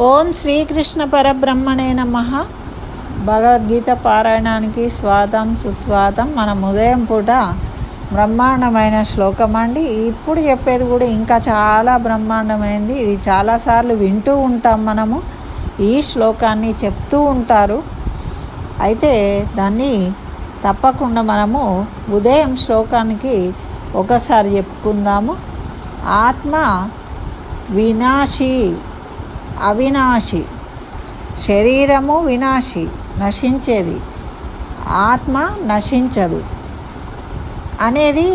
ఓం శ్రీకృష్ణ పరబ్రహ్మణే నమః. భగవద్గీత పారాయణానికి స్వాగతం సుస్వాగతం. మనం ఉదయం పూట బ్రహ్మాండమైన శ్లోకం అండి. ఇప్పుడు చెప్పేది కూడా ఇంకా చాలా బ్రహ్మాండమైంది. ఇది చాలాసార్లు వింటూ ఉంటాం మనము. ఈ శ్లోకాన్ని చెప్తూ ఉంటారు. అయితే దాన్ని తప్పకుండా మనము ఉదయం శ్లోకానికి ఒకసారి చెప్పుకుందాము. ఆత్మ వినాశి అవినాశి, శరీరము వినాశి నశించేది, ఆత్మ నశించదు అనేది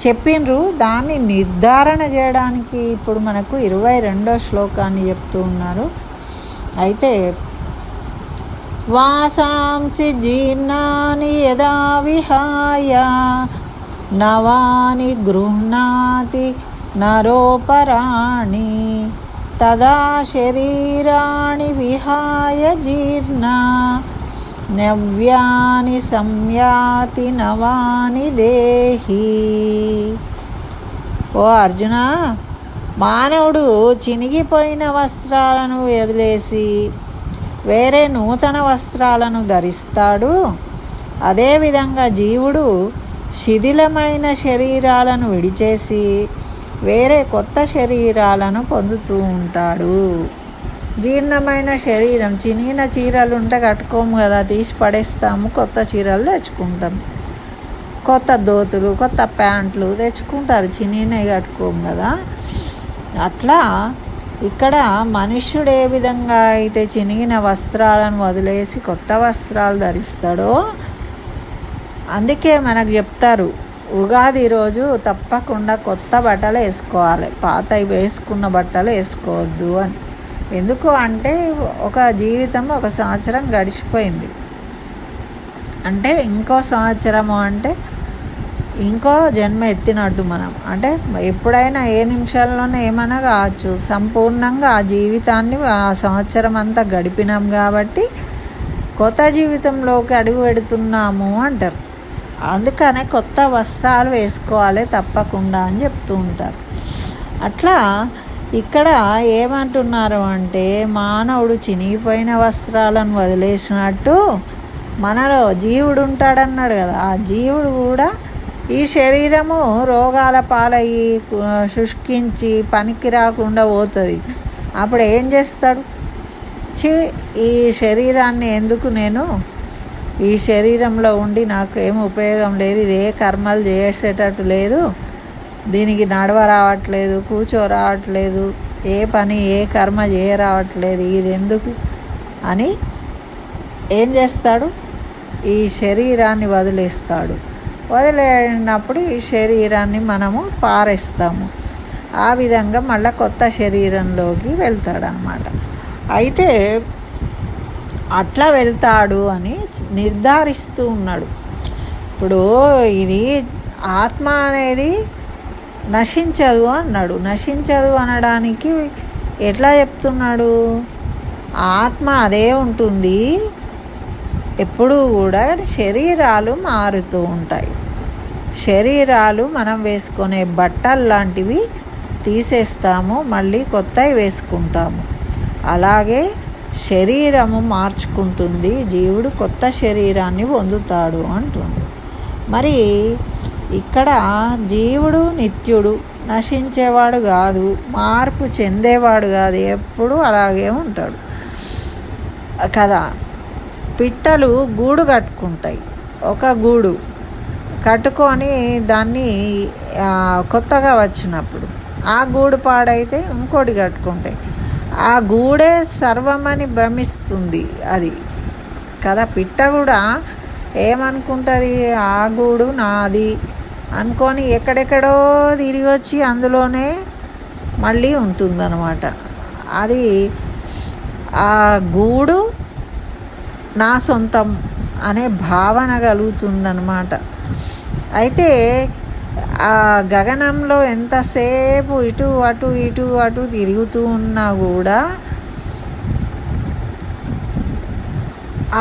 చెప్పిండ్రు. దాన్ని నిర్ధారణ చేయడానికి ఇప్పుడు మనకు 22వ శ్లోకాన్ని చెప్తూ ఉన్నారు. అయితే వాసాంసి జీర్ణాని యదా విహాయ నవాని గృహ్ణాతి నరోపరాణి తదా శరీరాణి విహాయ జీర్ణా నవ్యాని సంయాతి నవాని దేహి. ఓ అర్జున, మానవుడు చినిగిపోయిన వస్త్రాలను వదిలేసి వేరే నూతన వస్త్రాలను ధరిస్తాడు. అదేవిధంగా జీవుడు శిథిలమైన శరీరాలను విడిచేసి వేరే కొత్త శరీరాలను పొందుతూ ఉంటాడు. జీర్ణమైన శరీరం, చినిగిన చీరలు ఉంటే కట్టుకోము కదా, తీసి పడేస్తాము, కొత్త చీరలు తెచ్చుకుంటాం. కొత్త దోతులు, కొత్త ప్యాంట్లు తెచ్చుకుంటారు, చినిగినవి కట్టుకోము కదా. అట్లా ఇక్కడ మనుష్యుడు ఏ విధంగా అయితే చినిగిన వస్త్రాలను వదిలేసి కొత్త వస్త్రాలు ధరిస్తాడో, అందుకే మనకు చెప్తారు ఉగాది రోజు తప్పకుండా కొత్త బట్టలు వేసుకోవాలి, పాతవి వేసుకున్న బట్టలు వేసుకోవద్దు అని. ఎందుకు అంటే ఒక జీవితం ఒక సంవత్సరం గడిచిపోయింది అంటే ఇంకో సంవత్సరము అంటే ఇంకో జన్మ ఎత్తినట్టు. మనం అంటే ఎప్పుడైనా ఏ నిమిషాల్లోనే ఏమైనా కావచ్చు. సంపూర్ణంగా ఆ జీవితాన్ని ఆ సంవత్సరం అంతా గడిపినాం కాబట్టి కొత్త జీవితంలోకి అడుగు పెడుతున్నాము అంటారు. అందుకనే కొత్త వస్త్రాలు వేసుకోవాలి తప్పకుండా అని చెప్తూ ఉంటారు. అట్లా ఇక్కడ ఏమంటున్నారు అంటే, మానవుడు చినిగిపోయిన వస్త్రాలను వదిలేసినట్టు మనలో జీవుడు ఉంటాడన్నాడు కదా, ఆ జీవుడు కూడా ఈ శరీరము రోగాల పాలయ్యి శుష్కించి పనికి రాకుండా పోతుంది. అప్పుడు ఏం చేస్తాడు? ఈ శరీరాన్ని ఎందుకు నేను ఈ శరీరంలో ఉండి నాకు ఏం ఉపయోగం లేదు, ఇది ఏ కర్మలు చేసేటట్టు లేదు, దీనికి నడవ రావట్లేదు, కూర్చో రావట్లేదు, ఏ పని ఏ కర్మ చేయరావట్లేదు, ఇది ఎందుకు అని ఏం చేస్తాడు? ఈ శరీరాన్ని వదిలేస్తాడు. వదిలేనప్పుడు ఈ శరీరాన్ని మనము పారేస్తాము. ఆ విధంగా మళ్ళీ కొత్త శరీరంలోకి వెళ్తాడనమాట. అయితే అట్లా వెళ్తాడు అని నిర్ధారిస్తూ ఉన్నాడు. ఇప్పుడు ఇది ఆత్మ అనేది నశించదు అన్నాడు. నశించదు అనడానికి ఎట్లా చెప్తున్నాడు? ఆత్మ అదే ఉంటుంది, ఎప్పుడూ కూడా శరీరాలు మారుతూ ఉంటాయి. శరీరాలు మనం వేసుకునే బట్టలు లాంటివి తీసేస్తాము, మళ్ళీ కొత్తవి వేసుకుంటాము. అలాగే శరీరము మార్చుకుంటుంది, జీవుడు కొత్త శరీరాన్ని పొందుతాడు అంటుంది. మరి ఇక్కడ జీవుడు నిత్యుడు, నశించేవాడు కాదు, మార్పు చెందేవాడు కాదు, ఎప్పుడూ అలాగే ఉంటాడు కదా. పిట్టలు గూడు కట్టుకుంటాయి, ఒక గూడు కట్టుకొని దాన్ని కొత్తగా వచ్చినప్పుడు ఆ గూడు పాడైతే ఇంకోటి కట్టుకుంటాయి. ఆ గూడే సర్వమని భ్రమిస్తుంది అది కదా. పిట్ట కూడా ఏమనుకుంటుంది? ఆ గూడు నాది అనుకొని ఎక్కడెక్కడో తిరిగి వచ్చి అందులోనే మళ్ళీ ఉంటుందన్నమాట. అది ఆ గూడు నా సొంతం అనే భావన కలుగుతుందన్నమాట. అయితే ఆ గగనంలో ఎంతసేపు ఇటు అటు ఇటు అటు తిరుగుతూ ఉన్నా కూడా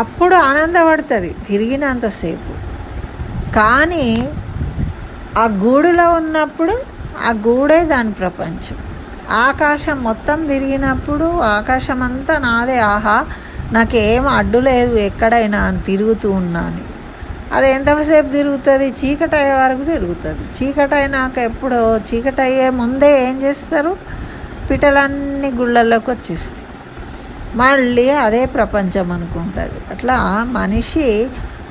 అప్పుడు ఆనందపడుతుంది తిరిగినంతసేపు. కానీ ఆ గూడులో ఉన్నప్పుడు ఆ గూడే దాని ప్రపంచం. ఆకాశం మొత్తం తిరిగినప్పుడు ఆకాశం అంతా నాదే, ఆహా నాకేం అడ్డు లేదు ఎక్కడైనా అని తిరుగుతూ ఉన్నాను. అది ఎంతసేపు తిరుగుతుంది? చీకటి అయ్యే వరకు తిరుగుతుంది. చీకటి అయినాక ఎప్పుడో చీకటి అయ్యే ముందే ఏం చేస్తారు? పిట్టలన్నీ గుళ్ళల్లోకి వచ్చేస్తాయి. మళ్ళీ అదే ప్రపంచం అనుకుంటుంది. అట్లా మనిషి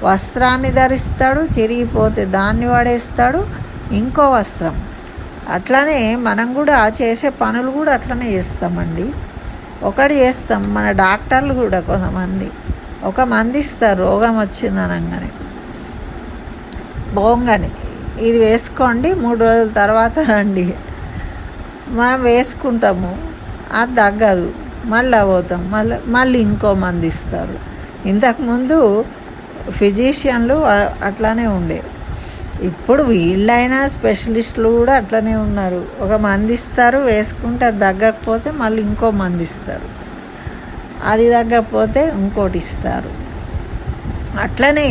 వస్త్రాన్ని ధరిస్తాడు, చిరిగిపోతే దాన్ని వాడేస్తాడు ఇంకో వస్త్రం. అట్లనే మనం కూడా చేసే పనులు కూడా అట్లనే చేస్తామండి. ఒకటి చేస్తాం. మన డాక్టర్లు కూడా కొంతమంది ఒక మంది ఇస్తారు రోగం వచ్చిందనగానే, బోంగని ఇది వేసుకోండి 3 రోజుల తర్వాత రండి. మనం వేసుకుంటాము, అది తగ్గదు, మళ్ళీ పోతాం, మళ్ళీ ఇంకో మంది ఇస్తారు. ఇంతకుముందు ఫిజిషియన్లు అట్లానే ఉండే, ఇప్పుడు వీళ్ళైనా స్పెషలిస్టులు కూడా అట్లనే ఉన్నారు. ఒక మంది ఇస్తారు, వేసుకుంటే అది తగ్గకపోతే మళ్ళీ ఇంకో మంది ఇస్తారు, అది తగ్గకపోతే ఇంకోటి ఇస్తారు. అట్లనే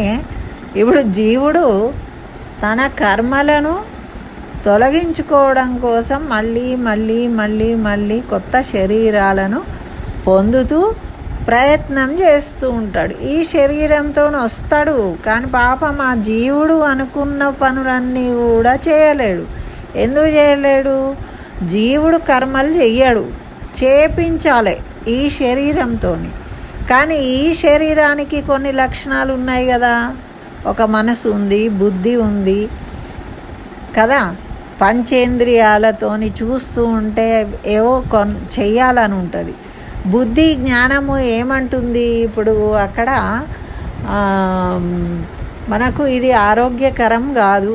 ఇప్పుడు జీవుడు తన కర్మలను తొలగించుకోవడం కోసం మళ్ళీ మళ్ళీ మళ్ళీ మళ్ళీ కొత్త శరీరాలను పొందుతూ ప్రయత్నం చేస్తూ ఉంటాడు. ఈ శరీరంతో వస్తాడు, కానీ పాపం ఆ జీవుడు అనుకున్న పనులన్నీ కూడా చేయలేడు. ఎందుకు చేయలేడు? జీవుడు కర్మలు చెయ్యడు, చేపించాలి ఈ శరీరంతో. కానీ ఈ శరీరానికి కొన్ని లక్షణాలు ఉన్నాయి కదా. ఒక మనసు ఉంది, బుద్ధి ఉంది కదా, పంచేంద్రియాలతోని చూస్తూ ఉంటే ఏవో చెయ్యాలని ఉంటుంది. బుద్ధి జ్ఞానము ఏమంటుంది? ఇప్పుడు అక్కడ మనకు ఇది ఆరోగ్యకరం కాదు,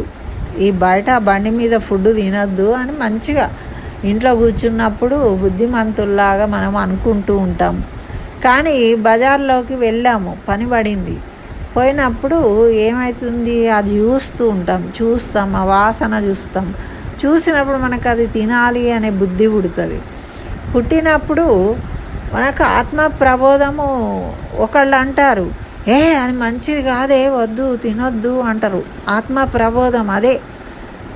ఈ బయట బండి మీద ఫుడ్ తినద్దు అని మంచిగా ఇంట్లో కూర్చున్నప్పుడు బుద్ధిమంతుల్లాగా మనం అనుకుంటూ ఉంటాం. కానీ బజార్లోకి వెళ్ళాము, పని పడింది, పోయినప్పుడు ఏమవుతుంది? అది చూస్తాం, ఆ వాసన చూసినప్పుడు మనకు అది తినాలి అనే బుద్ధి పుడుతుంది. పుట్టినప్పుడు మనకు ఆత్మ ప్రబోధము ఒకళ్ళు అంటారు, అది మంచిది కాదే, వద్దు తినొద్దు అంటారు. ఆత్మ ప్రబోధం అదే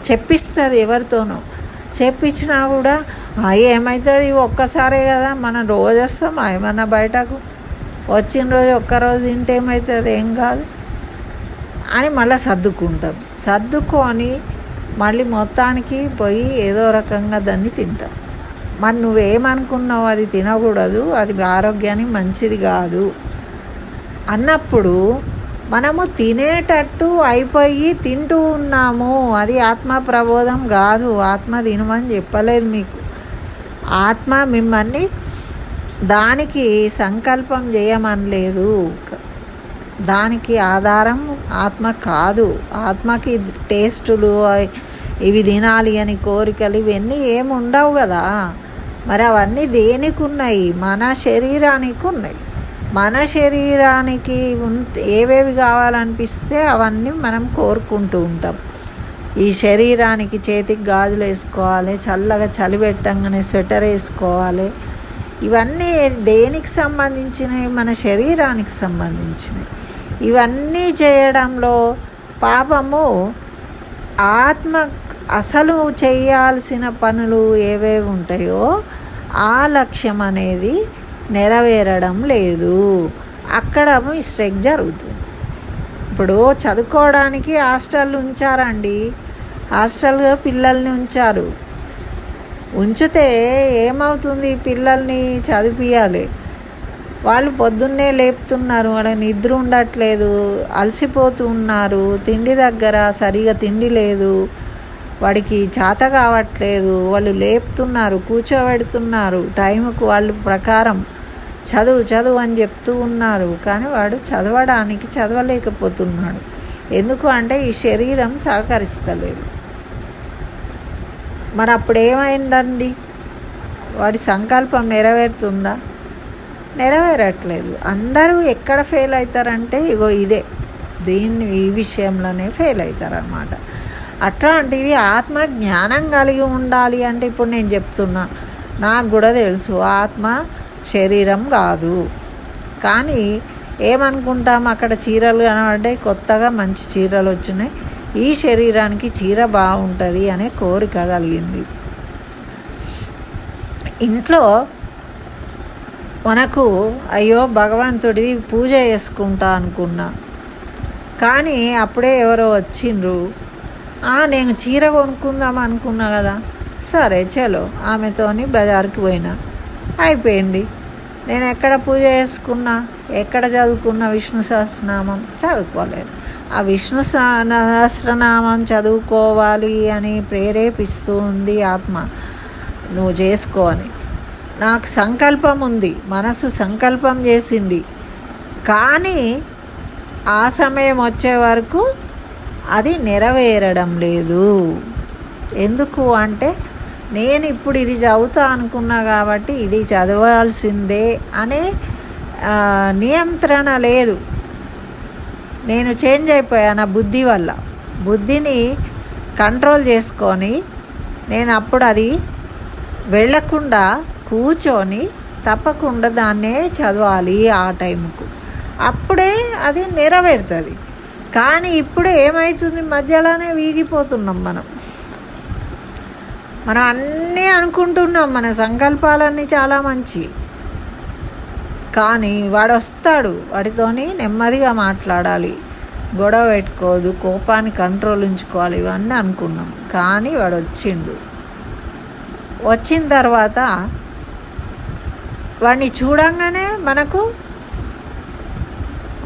చెప్పిస్తుంది ఎవరితోనో. చెప్పించినా కూడా ఏమవుతుంది? ఒక్కసారే కదా, మనం రోజు వస్తాం ఏమన్నా బయటకు, వచ్చిన రోజు ఒక్కరోజు తింటే ఏమవుతుంది? ఏం కాదు అని మళ్ళీ సర్దుకొని మళ్ళీ మొత్తానికి పోయి ఏదో రకంగా దాన్ని తింటాం. మరి నువ్వేమనుకున్నావు? అది తినకూడదు, అది ఆరోగ్యానికి మంచిది కాదు అన్నప్పుడు మనము తినేటట్టు అయిపోయి తింటూ ఉన్నాము. అది ఆత్మ ప్రబోధం కాదు. ఆత్మ తినమని చెప్పలేదు మీకు. ఆత్మ మిమ్మల్ని దానికి సంకల్పం చేయమనలేదు. దానికి ఆధారం ఆత్మ కాదు. ఆత్మకి టేస్టులు ఇవి తినాలి అని కోరికలు ఇవన్నీ ఏమి ఉండవు కదా. మరి అవన్నీ దేనికి ఉన్నాయి? మన శరీరానికి ఉన్నాయి. మన శరీరానికి ఏవేవి కావాలనిపిస్తే అవన్నీ మనం కోరుకుంటూ ఉంటాం. ఈ శరీరానికి చేతికి గాజులు వేసుకోవాలి, చల్లగా చలి పెట్టంగానే స్వెటర్ వేసుకోవాలి. ఇవన్నీ దేనికి సంబంధించినవి? మన శరీరానికి సంబంధించినవి. ఇవన్నీ చేయడంలో పాపము ఆత్మ అసలు చేయాల్సిన పనులు ఏవేవి ఉంటాయో ఆ లక్ష్యం అనేది నెరవేరడం లేదు. అక్కడ మిస్టేక్ జరుగుతుంది. ఇప్పుడు చదువుకోవడానికి హాస్టల్ ఉంచారండి, హాస్టల్గా పిల్లల్ని ఉంచితే ఏమవుతుంది? పిల్లల్ని చదివియాలి, వాళ్ళు పొద్దున్నే లేపుతున్నారు, వాళ్ళకి నిద్ర ఉండట్లేదు, అలసిపోతూ ఉన్నారు, తిండి దగ్గర సరిగా తిండి లేదు, వాడికి చేత కావట్లేదు, వాళ్ళు లేపుతున్నారు, కూర్చోబెడుతున్నారు, టైంకు వాళ్ళు ప్రకారం చదువు అని చెప్తూ ఉన్నారు. కానీ వాడు చదవలేకపోతున్నాడు. ఎందుకు అంటే ఈ శరీరం సహకరిస్తలేదు. మరి అప్పుడు ఏమైందండి? వాడి సంకల్పం నెరవేరుతుందా? నెరవేరట్లేదు. అందరూ ఎక్కడ ఫెయిల్ అవుతారంటే ఇదే ఈ విషయంలోనే ఫెయిల్ అవుతారనమాట. అట్లాంటిది ఆత్మ జ్ఞానం కలిగి ఉండాలి అంటే ఇప్పుడు నేను చెప్తున్నా, నాకు కూడా తెలుసు ఆత్మ శరీరం కాదు. కానీ ఏమనుకుంటాం? అక్కడ చీరలు కనబడ్డాయి, కొత్తగా మంచి చీరలు వచ్చినాయి, ఈ శరీరానికి చీర బాగుంటుంది అనే కోరిక కలిగింది. ఇంట్లో మనకు అయ్యో భగవంతుడి పూజ చేసుకుంటా అనుకున్నా, కానీ అప్పుడే ఎవరో వచ్చిండ్రు. నేను చీర కొనుక్కుందాం అనుకున్నా కదా, సరే చలో ఆమెతోని బజార్కి పోయినా, అయిపోయింది. నేను ఎక్కడ పూజ చేసుకున్నా, ఎక్కడ చదువుకున్నా విష్ణు సహస్రనామం చదువుకోలేదు. ఆ విష్ణు సహస్రనామం చదువుకోవాలి అని ప్రేరేపిస్తూ ఉంది ఆత్మ, నువ్వు చేసుకో అని. నాకు సంకల్పం ఉంది, మనసు సంకల్పం చేసింది, కానీ ఆ సమయం వచ్చే వరకు అది నెరవేరడం లేదు. ఎందుకు అంటే నేను ఇప్పుడు ఇది చదువుతా అనుకున్నా కాబట్టి ఇది చదవాల్సిందే అనే నియంత్రణ లేదు. నేను చేంజ్ అయిపోయా నా బుద్ధి వల్ల. బుద్ధిని కంట్రోల్ చేసుకొని నేను అప్పుడు అది వెళ్ళకుండా కూర్చొని తప్పకుండా దాన్నే చదవాలి ఆ టైంకు, అప్పుడే అది నెరవేరుతుంది. కానీ ఇప్పుడు ఏమవుతుంది, మధ్యలోనే వీగిపోతున్నాం. మనం అన్నీ అనుకుంటున్నాం, మన సంకల్పాలన్నీ చాలా మంచి, కానీ వాడు వస్తాడు, వాడితోని నెమ్మదిగా మాట్లాడాలి, గొడవ పెట్టుకోదు, కోపాన్ని కంట్రోల్ ఉంచుకోవాలి, ఇవన్నీ అనుకున్నాం. కానీ వాడు వచ్చిండు. వచ్చిన తర్వాత వాడిని చూడంగానే మనకు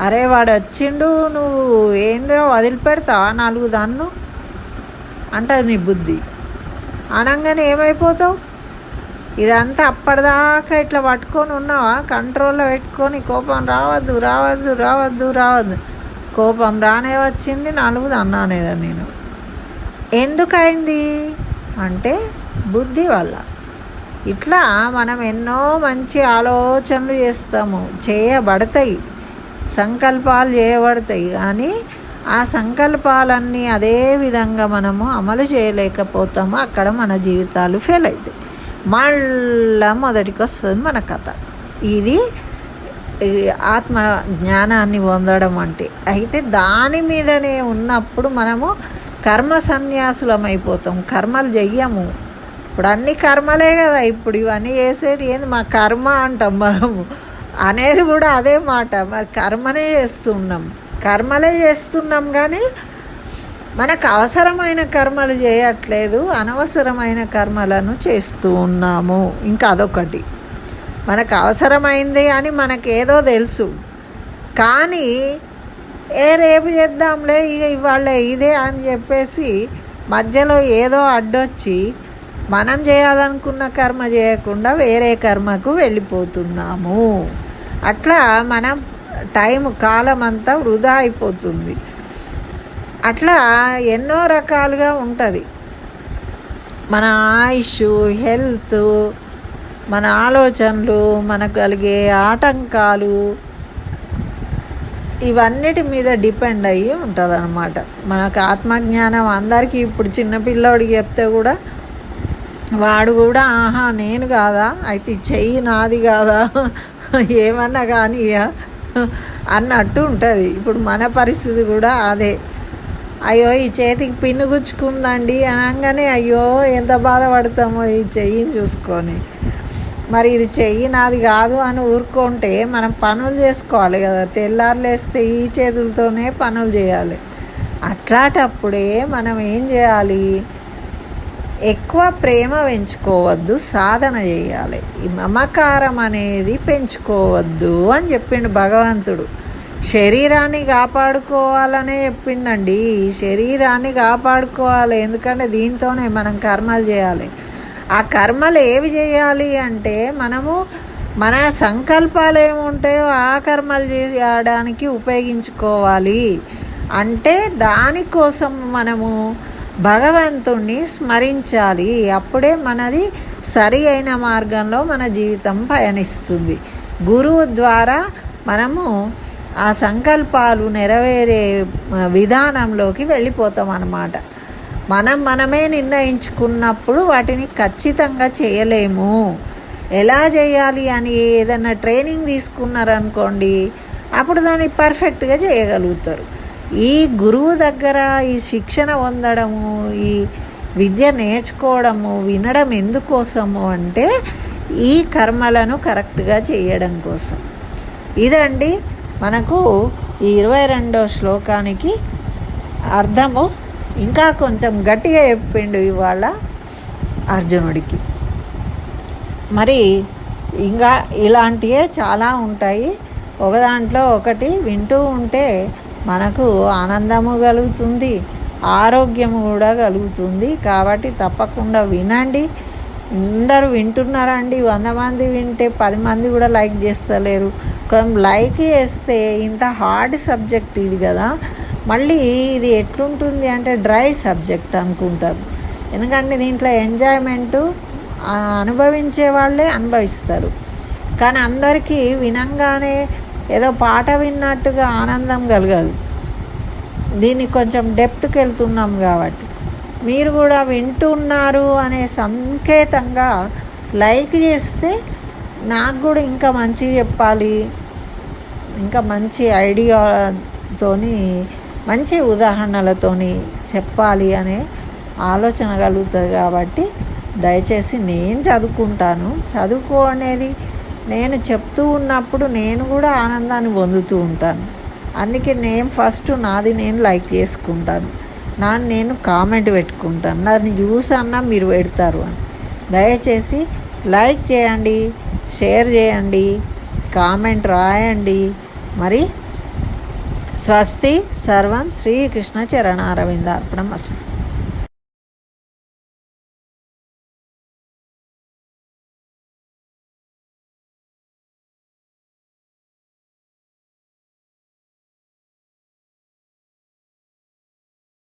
అరే వాడు వచ్చిండు, నువ్వు ఏంటో వదిలిపెడతావా, 4 దాన్ను అంటది నీ బుద్ధి. అనగానే ఏమైపోతావు, ఇదంతా అప్పటిదాకా ఇట్లా పట్టుకొని ఉన్నావా, కంట్రోల్లో పెట్టుకొని కోపం రావద్దు రావద్దు రావద్దు రావద్దు, కోపం రానే వచ్చింది, 4 అన్నానేదా నేను. ఎందుకైంది అంటే బుద్ధి వల్ల. ఇట్లా మనం ఎన్నో మంచి ఆలోచనలు చేస్తాము, చేయబడతాయి, సంకల్పాలు చేయబడతాయి, కానీ ఆ సంకల్పాలన్నీ అదే విధంగా మనము అమలు చేయలేకపోతాము. అక్కడ మన జీవితాలు ఫెయిల్ అవుతాయి. మళ్ళా మొదటికి వస్తుంది మన కథ. ఇది ఆత్మ జ్ఞానాన్ని పొందడం అంటే. అయితే దాని మీదనే ఉన్నప్పుడు మనము కర్మ సన్యాసులం అయిపోతాం, కర్మలు చెయ్యము. ఇప్పుడు అన్ని కర్మలే కదా, ఇప్పుడు ఇవన్నీ చేసేది ఏంది, మా కర్మ అంటాం మనము అనేది కూడా అదే మాట. మరి కర్మలే చేస్తున్నాం కానీ మనకు అవసరమైన కర్మలు చేయట్లేదు, అనవసరమైన కర్మలను చేస్తూ ఉన్నాము. ఇంకా అదొకటి, మనకు అవసరమైంది అని మనకేదో తెలుసు, కానీ రేపు చేద్దాంలే, ఇక ఇవాళ ఇదే అని చెప్పేసి మధ్యలో ఏదో అడ్డొచ్చి మనం చేయాలనుకున్న కర్మ చేయకుండా వేరే కర్మకు వెళ్ళిపోతున్నాము. అట్లా మనం కాలం అంతా వృధా అయిపోతుంది. అట్లా ఎన్నో రకాలుగా ఉంటుంది మన ఆయుష్, హెల్త్, మన ఆలోచనలు, మనకు కలిగే ఆటంకాలు, ఇవన్నిటి మీద డిపెండ్ అయ్యి ఉంటుంది అన్నమాట. మనకు ఆత్మజ్ఞానం అందరికీ ఇప్పుడు చిన్నపిల్లోడికి చెప్తే కూడా వాడు కూడా ఆహా నేను కాదా, అయితే చెయ్యి నాది కాదా, ఏమన్నా కానీ అన్నట్టు ఉంటుంది. ఇప్పుడు మన పరిస్థితి కూడా అదే. అయ్యో ఈ చేతికి పిన్ను గుచ్చుకుందండి అనగానే అయ్యో ఎంత బాధపడతామో ఈ చెయ్యిని చూసుకొని. మరి ఇది చెయ్యి నాది కాదు అని ఊరుకుంటే మనం పనులు చేసుకోవాలి కదా, తెల్లారులేస్తే ఈ చేతులతోనే పనులు చేయాలి. అట్లాంటప్పుడే మనం ఏం చేయాలి, ఎక్కువ ప్రేమ పెంచుకోవద్దు, సాధన చేయాలి. ఈ మమకారం అనేది పెంచుకోవద్దు అని చెప్పిండు భగవంతుడు. శరీరాన్ని కాపాడుకోవాలనే చెప్పిండండి. ఈ శరీరాన్ని కాపాడుకోవాలి, ఎందుకంటే దీంతోనే మనం కర్మలు చేయాలి. ఆ కర్మలు ఏవి చేయాలి అంటే మనము మన సంకల్పాలు ఏముంటాయో ఆ కర్మలు చేయడానికి ఉపయోగించుకోవాలి. అంటే దానికోసం మనము భగవంతుణ్ణి స్మరించాలి. అప్పుడే మనది సరి అయిన మార్గంలో మన జీవితం పయనిస్తుంది. గురువు ద్వారా మనము ఆ సంకల్పాలు నెరవేరే విధానంలోకి వెళ్ళిపోతాం అన్నమాట. మనమే నిర్ణయించుకున్నప్పుడు వాటిని ఖచ్చితంగా చేయలేము. ఎలా చేయాలి అని ఏదైనా ట్రైనింగ్ తీసుకున్నారనుకోండి, అప్పుడు దాన్ని పర్ఫెక్ట్గా చేయగలుగుతారు. ఈ గురువు దగ్గర ఈ శిక్షణ పొందడము, ఈ విద్య నేర్చుకోవడము, వినడం ఎందుకోసము అంటే ఈ కర్మలను కరెక్ట్గా చేయడం కోసం. ఇదండి మనకు ఈ 22వ శ్లోకానికి అర్థము. ఇంకా కొంచెం గట్టిగా చెప్పిండు ఇవాళ అర్జునుడికి. మరి ఇంకా ఇలాంటివే చాలా ఉంటాయి. ఒక దాంట్లో ఒకటి వింటూ ఉంటే మనకు ఆనందము కలుగుతుంది, ఆరోగ్యము కూడా కలుగుతుంది. కాబట్టి తప్పకుండా వినండి. అందరూ వింటున్నారండి. 100 మంది వింటే 10 మంది కూడా లైక్ చేస్తలేరు. కొంచెం లైక్ చేస్తే, ఇంత హార్డ్ సబ్జెక్ట్ ఇది కదా, మళ్ళీ ఇది ఎట్లుంటుంది అంటే డ్రై సబ్జెక్ట్ అనుకుంటారు. ఎందుకంటే దీంట్లో ఎంజాయ్మెంటు అనుభవించే వాళ్ళే అనుభవిస్తారు. కానీ అందరికీ వినంగానే ఏదో పాట విన్నట్టుగా ఆనందం కలగదు. దీన్ని కొంచెం డెప్త్కి వెళ్తున్నాం కాబట్టి మీరు కూడా వింటున్నారు అనే సంకేతంగా లైక్ చేస్తే నాకు కూడా ఇంకా మంచి చెప్పాలి, ఇంకా మంచి ఐడియాతోని, మంచి ఉదాహరణలతోని చెప్పాలి అనే ఆలోచన కలుగుతుంది. కాబట్టి దయచేసి నేను చదువుకుంటాను, చదువుకోనేది నేను చెప్తూ ఉన్నప్పుడు నేను కూడా ఆనందాన్ని పొందుతూ ఉంటాను. అందుకే నేను ఫస్ట్ నాది నేను లైక్ చేసుకుంటాను, నేను కామెంట్ పెట్టుకుంటాను, దాన్ని చూసన్నా మీరు పెడతారు అని. దయచేసి లైక్ చేయండి, షేర్ చేయండి, కామెంట్ రాయండి. మరి స్వస్తి. సర్వం శ్రీకృష్ణ చరణారవిందార్పణమస్తు.